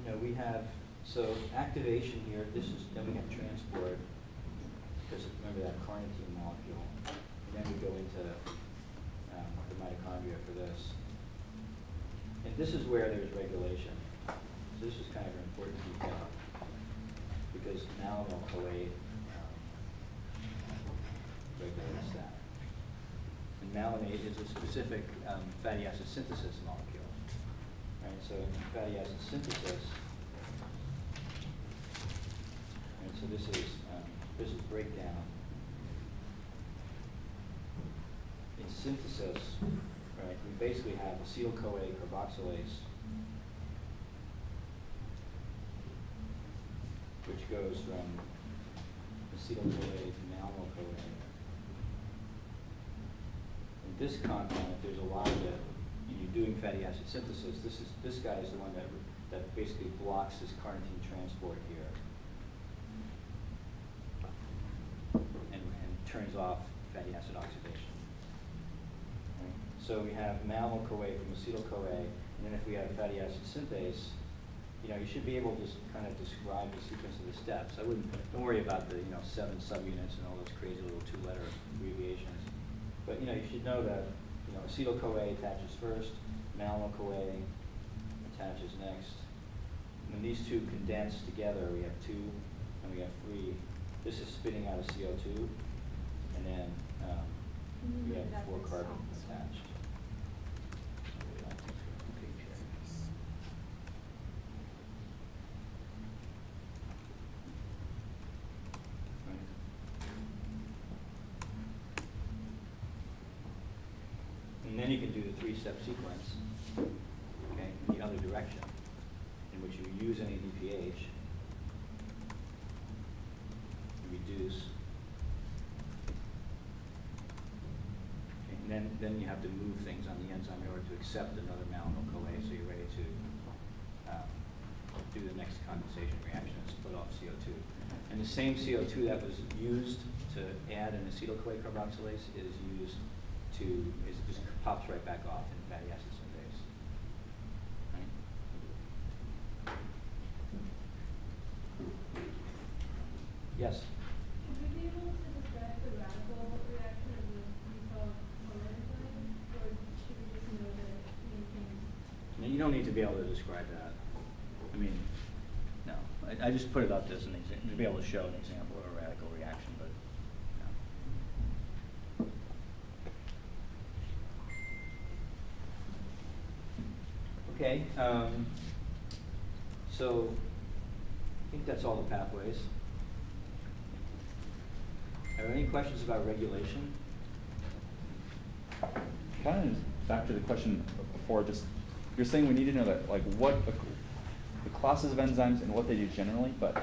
you know, we have, so activation here, this is, then we have transport, because remember that carnitine molecule. And then we go into the mitochondria for this. And this is where there's regulation. So this is kind of an important detail, because malonyl-CoA regulates that. And malonate is a specific fatty acid synthesis molecule. Right? So in fatty acid synthesis, right, so this is breakdown. In synthesis, right, we basically have acetyl-CoA carboxylase, which goes from acetyl-CoA to malonyl-CoA. In this compound, if there's a lot of it, and you're doing fatty acid synthesis, this guy is the one that basically blocks this carnitine transport here, and turns off fatty acid oxidation. Right? So we have malonyl-CoA from acetyl-CoA, and then if we have fatty acid synthase, you know, you should be able to kind of describe the sequence of the steps. Don't worry about the 7 subunits and all those crazy little 2-letter abbreviations. But you should know that acetyl-CoA attaches first, malonyl-CoA attaches next. When these two condense together, we have 2 and we have 3. This is spitting out of CO2, and then we have 4 carbons attached. And then you can do the 3-step sequence, okay, in the other direction, in which you use NADPH, reduce, okay, and then you have to move things on the enzyme in order to accept another malonyl-CoA, so you're ready to do the next condensation reaction and split off CO2. And the same CO2 that was used to add an acetyl-CoA carboxylase is just pops right back off in fatty acid synthase. Right? Yes? Should we be able to describe the radical reaction of the acetyl-CoA enzyme, or should we just know that it maintains? You don't need to be able to describe that. I mean, no. I just put it up as an example, to be able to show an example of a radical reaction, but no. Okay, so I think that's all the pathways. Are there any questions about regulation? Kind of back to the question before, just you're saying we need to know that, like, what the classes of enzymes and what they do generally, but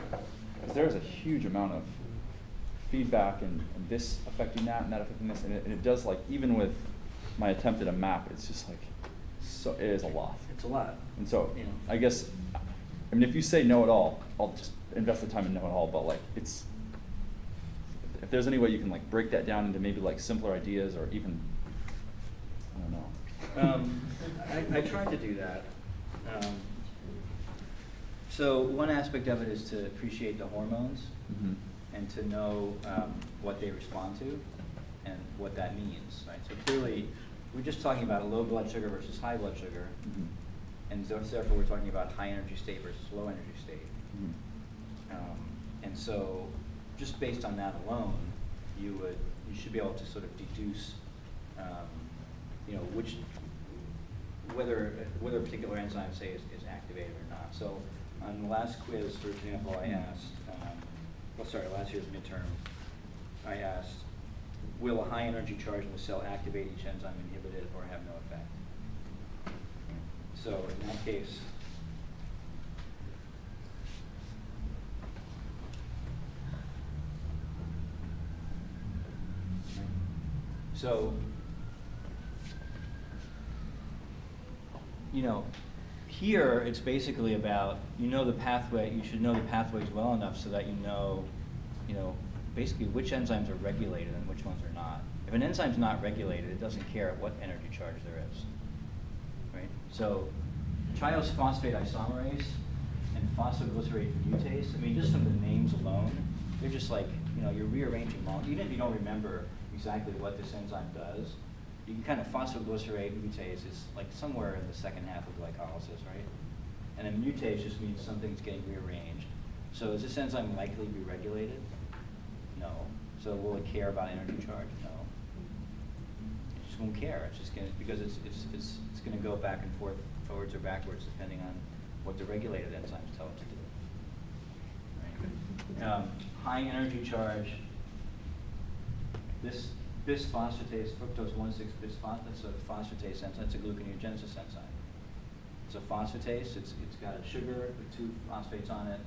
because there's a huge amount of feedback and this affecting that and that affecting this, and it does, like, even with my attempt at a map, it's just like, so it is a lot. It's a lot. And so, I guess, I mean, if you say know it all, I'll just invest the time in know it all, but like, it's, if there's any way you can like break that down into maybe like simpler ideas or even, I don't know. I tried to do that. So one aspect of it is to appreciate the hormones and to know what they respond to and what that means, right? So clearly, we're just talking about a low blood sugar versus high blood sugar, and therefore we're talking about high energy state versus low energy state. And so, just based on that alone, you should be able to sort of deduce, whether a particular enzyme, say, is activated or not. So, on the last quiz, for example, I asked, last year's midterm, I asked, will a high energy charge in the cell activate each enzyme, inhibit it, or have no effect? So in that case, here it's basically about, the pathway, you should know the pathways well enough so that you know basically which enzymes are regulated and which ones are not. If an enzyme's not regulated, it doesn't care what energy charge there is, right? So triose phosphate isomerase and phosphoglycerate mutase. I mean, just from the names alone, they're just like, you know, you're rearranging molecules. Even if you don't remember exactly what this enzyme does, you can kind of phosphoglycerate mutase is like somewhere in the second half of glycolysis, right? And a mutase just means something's getting rearranged. So is this enzyme likely to be regulated? No. So will it care about energy charge? No. It just won't care. It's just gonna, because it's gonna go back and forth, forwards or backwards, depending on what the regulated enzymes tell it to do. Right? High energy charge. This bisphosphatase, fructose 1,6-bisphosphate, that's a phosphatase enzyme. It's a gluconeogenesis enzyme. It's a phosphatase. It's got a sugar with 2 phosphates on it.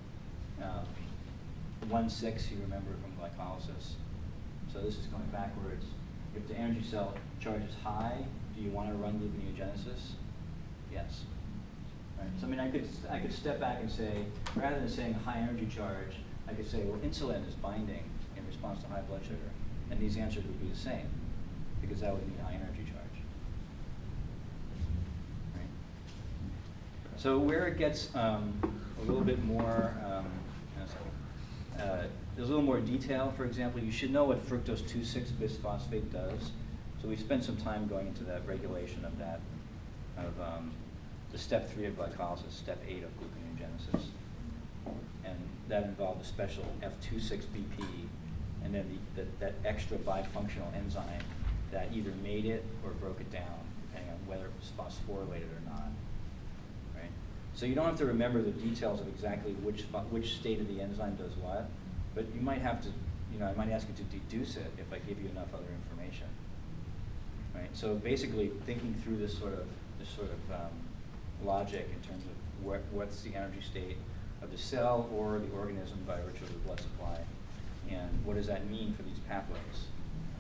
1,6 you remember from glycolysis. So this is going backwards. If the energy cell charge is high, do you want to run gluconeogenesis? Yes. Right. So I mean, I could step back and say, rather than saying high energy charge, I could say, well, insulin is binding in response to high blood sugar, and these answers would be the same, because that would mean high energy charge. Right. So where it gets a little bit more, there's a little more detail. For example, you should know what fructose 2,6-bisphosphate does. So we spent some time going into that regulation of that, of the step 3 of glycolysis, step 8 of gluconeogenesis. And that involved a special F26BP, and then that extra bifunctional enzyme that either made it or broke it down, depending on whether it was phosphorylated or not. Right? So you don't have to remember the details of exactly which state of the enzyme does what, but you might have to, you know, I might ask you to deduce it if I give you enough other information. Right? So basically, thinking through this sort of logic in terms of what's the energy state of the cell or the organism by virtue of the blood supply, and what does that mean for these pathways,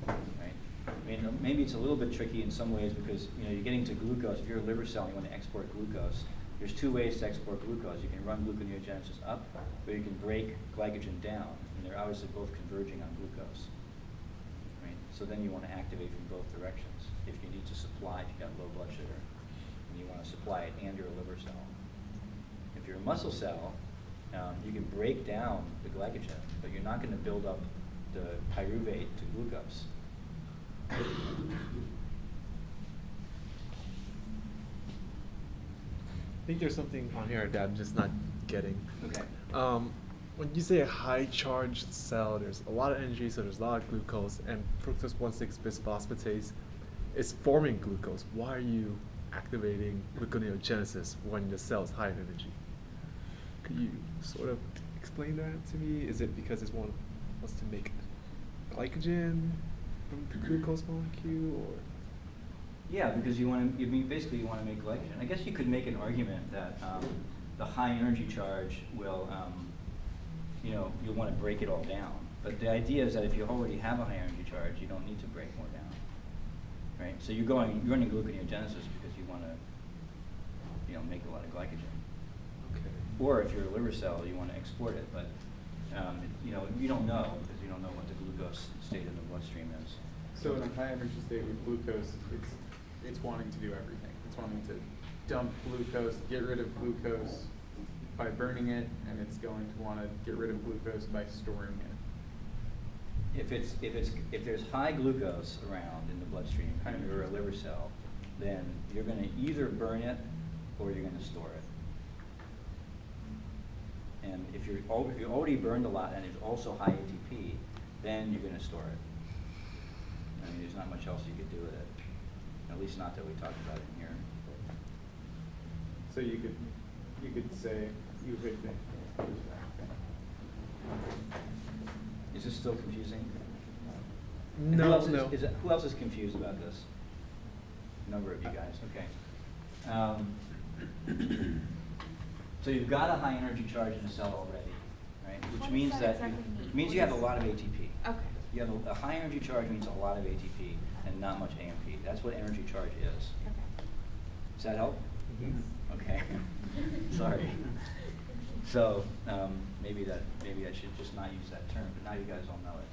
right? I mean, maybe it's a little bit tricky in some ways because, you know, you're getting to glucose. If you're a liver cell and you want to export glucose, there's 2 ways to export glucose. You can run gluconeogenesis up, or you can break glycogen down, and they're obviously both converging on glucose, right? So then you want to activate from both directions. If you need to supply, if you've got low blood sugar, and you want to supply it and you're a liver cell. If you're a muscle cell, you can break down the glycogen, but you're not going to build up the pyruvate to glucose. I think there's something on here that I'm just not getting. Okay. When you say a high charged cell, there's a lot of energy, so there's a lot of glucose, and fructose 1,6-bisphosphatase is forming glucose. Why are you activating gluconeogenesis when the cell is high in energy? Could you sort of explain that to me? Is it because it wants to make glycogen from the glucose molecule, or? Yeah, because basically you want to make glycogen. I guess you could make an argument that the high energy charge will, you'll want to break it all down. But the idea is that if you already have a high energy charge, you don't need to break more down, right? So you're running gluconeogenesis because you want to, make a lot of glycogen. Okay. Or if you're a liver cell, you want to export it, but you don't know because you don't know what the glucose state in the bloodstream is. So in a high energy state with glucose, it's wanting to do everything. It's wanting to dump glucose, get rid of glucose by burning it, and it's going to want to get rid of glucose by storing it. If there's high glucose around in the bloodstream, kind of you're a liver cell, then you're going to either burn it or you're going to store it. And if you already burned a lot and there's also high ATP, then you're going to store it. I mean, there's not much else you could do with it. At least not that we talked about in here. So you could say you could. Is this still confusing? No, no. Who else is confused about this? A number of you guys. Okay. So you've got a high energy charge in the cell already, right? Which means that you have a lot of ATP. Okay. You have a high energy charge means a lot of ATP and not much AMP. That's what energy charge is. Okay. Does that help? Mm-hmm. Okay. Sorry. So maybe I should just not use that term, but now you guys all know it.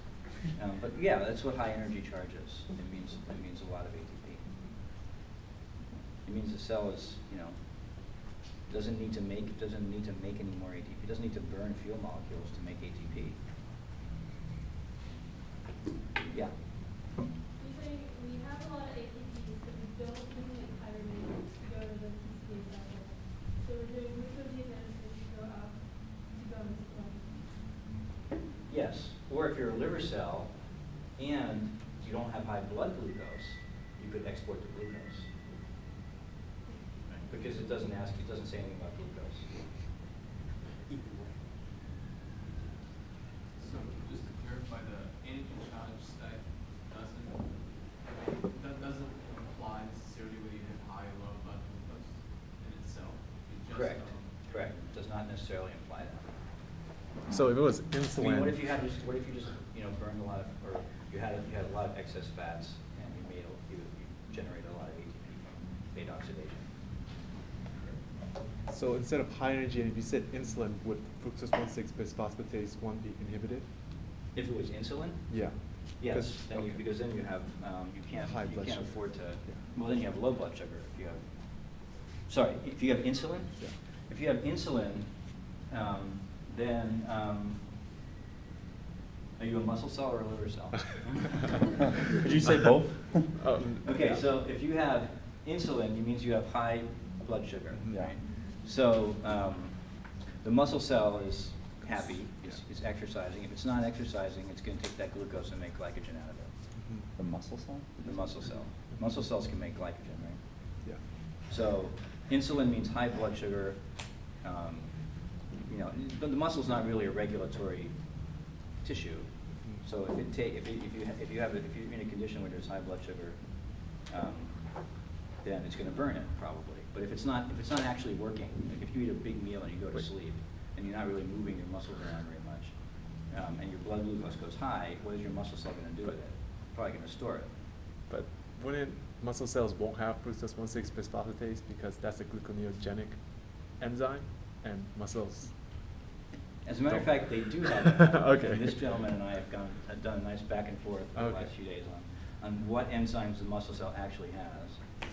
But yeah, that's what high energy charge is. It means a lot of ATP. It means the cell is doesn't need to make any more ATP. It doesn't need to burn fuel molecules to make ATP. Yeah. You're saying we have a lot of ATPs, but we don't make pyramid to go to the TCA cycle. So we're doing gluconeogenesis to go up to go into clone. Yes. Or if you're a liver cell and you don't have high blood glucose, you could export the glucose. Because it doesn't say anything about glucose. So just to clarify, the antigen charge state doesn't imply necessarily whether you have high or low blood glucose in itself. It just, Correct. Correct. Does not necessarily imply that. So if it was I insulin. mean, what if you just burned a lot of, or you had a lot of excess fats and you generated a lot of ATP from beta oxidation? So instead of high energy, and if you said insulin, would fructose 1,6-bisphosphatase 1 be inhibited? If it was insulin? Yeah. Yes, then okay. because then you have, you can't High blood sugar. afford to, Yeah. well, then you have low blood sugar if you have, sorry, if you have insulin? Yeah. If you have insulin, then, are you a muscle cell or a liver cell? Could you say both? Okay, yeah. so if you have insulin, it means you have high blood sugar, Yeah. right? So the muscle cell is happy, it's exercising. If it's not exercising, it's going to take that glucose and make glycogen out of it. The muscle cell? The muscle cell. Muscle cells can make glycogen, right? Yeah. So insulin means high blood sugar. But the muscle's not really a regulatory tissue. So if you're in a condition where there's high blood sugar, then it's going to burn it probably. But if it's not actually working, like if you eat a big meal and you go to sleep and you're not really moving your muscles around very much, and your blood glucose goes high, what is your muscle cell going to do with it? Probably going to store it. But wouldn't muscle cells won't have fructose 1,6-bisphosphatase because that's a gluconeogenic enzyme, and muscles. As a matter of Don't. fact, they do have that. Okay. And this gentleman and I have done a nice back and forth for the Okay. last few days on what enzymes the muscle cell actually has.